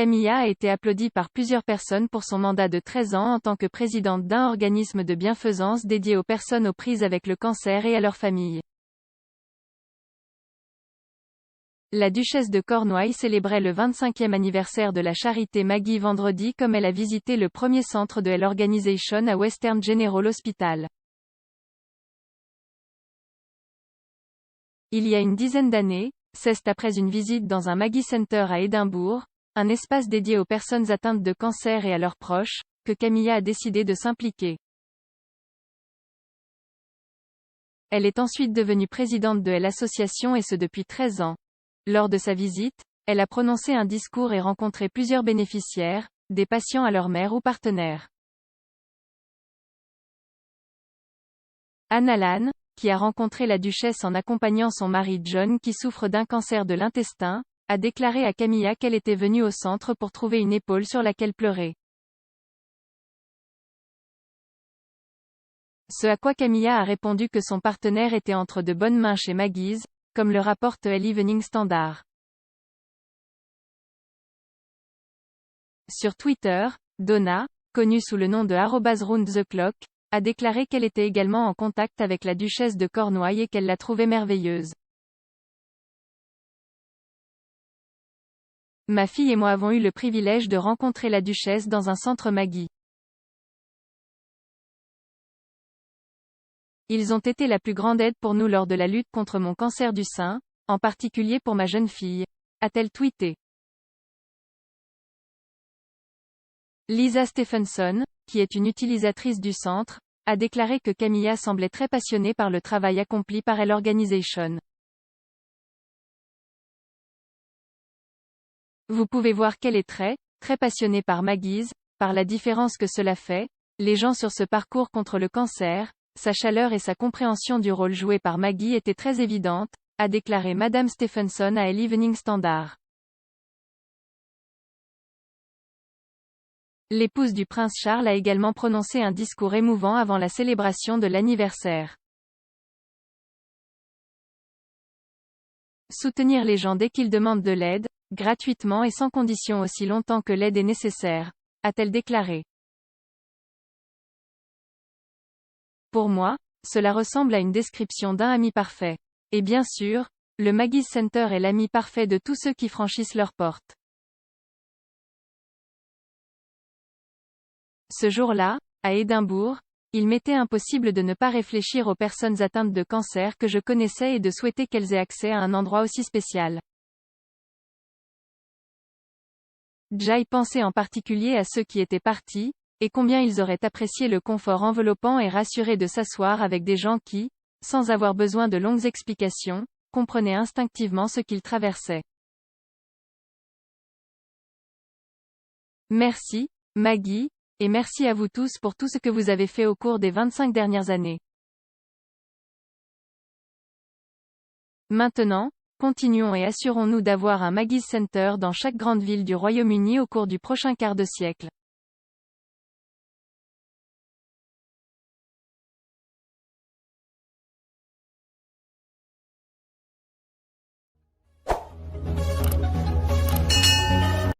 Camilla a été applaudie par plusieurs personnes pour son mandat de 13 ans en tant que présidente d'un organisme de bienfaisance dédié aux personnes aux prises avec le cancer et à leurs familles. La duchesse de Cornouailles célébrait le 25e anniversaire de la charité Maggie vendredi comme elle a visité le premier centre de Health Organisation à Western General Hospital. Il y a une dizaine d'années, c'est après une visite dans un Maggie Center à Édimbourg, un espace dédié aux personnes atteintes de cancer et à leurs proches, que Camilla a décidé de s'impliquer. Elle est ensuite devenue présidente de l'association et ce depuis 13 ans. Lors de sa visite, elle a prononcé un discours et rencontré plusieurs bénéficiaires, des patients à leur mère ou partenaires. Anne Allan, qui a rencontré la duchesse en accompagnant son mari John qui souffre d'un cancer de l'intestin, a déclaré à Camilla qu'elle était venue au centre pour trouver une épaule sur laquelle pleurer. Ce à quoi Camilla a répondu que son partenaire était entre de bonnes mains chez Maggie's, comme le rapporte l'Evening Standard. Sur Twitter, Donna, connue sous le nom de @roundtheclock, a déclaré qu'elle était également en contact avec la duchesse de Cornouailles et qu'elle la trouvait merveilleuse. Ma fille et moi avons eu le privilège de rencontrer la duchesse dans un centre Maggie. Ils ont été la plus grande aide pour nous lors de la lutte contre mon cancer du sein, en particulier pour ma jeune fille, a-t-elle tweeté. Lisa Stephenson, qui est une utilisatrice du centre, a déclaré que Camilla semblait très passionnée par le travail accompli par Health Organisation. Vous pouvez voir qu'elle est très passionnée par Maggie's, par la différence que cela fait, les gens sur ce parcours contre le cancer, sa chaleur et sa compréhension du rôle joué par Maggie étaient très évidentes, a déclaré Madame Stephenson à l'Evening Standard. L'épouse du prince Charles a également prononcé un discours émouvant avant la célébration de l'anniversaire. Soutenir les gens dès qu'ils demandent de l'aide, gratuitement et sans condition aussi longtemps que l'aide est nécessaire, a-t-elle déclaré. Pour moi, cela ressemble à une description d'un ami parfait. Et bien sûr, le Maggie's Center est l'ami parfait de tous ceux qui franchissent leurs portes. Ce jour-là, à Édimbourg, il m'était impossible de ne pas réfléchir aux personnes atteintes de cancer que je connaissais et de souhaiter qu'elles aient accès à un endroit aussi spécial. J'y pensais en particulier à ceux qui étaient partis, et combien ils auraient apprécié le confort enveloppant et rassuré de s'asseoir avec des gens qui, sans avoir besoin de longues explications, comprenaient instinctivement ce qu'ils traversaient. Merci, Maggie, et merci à vous tous pour tout ce que vous avez fait au cours des 25 dernières années. Maintenant, continuons et assurons-nous d'avoir un Maggie's Center dans chaque grande ville du Royaume-Uni au cours du prochain quart de siècle.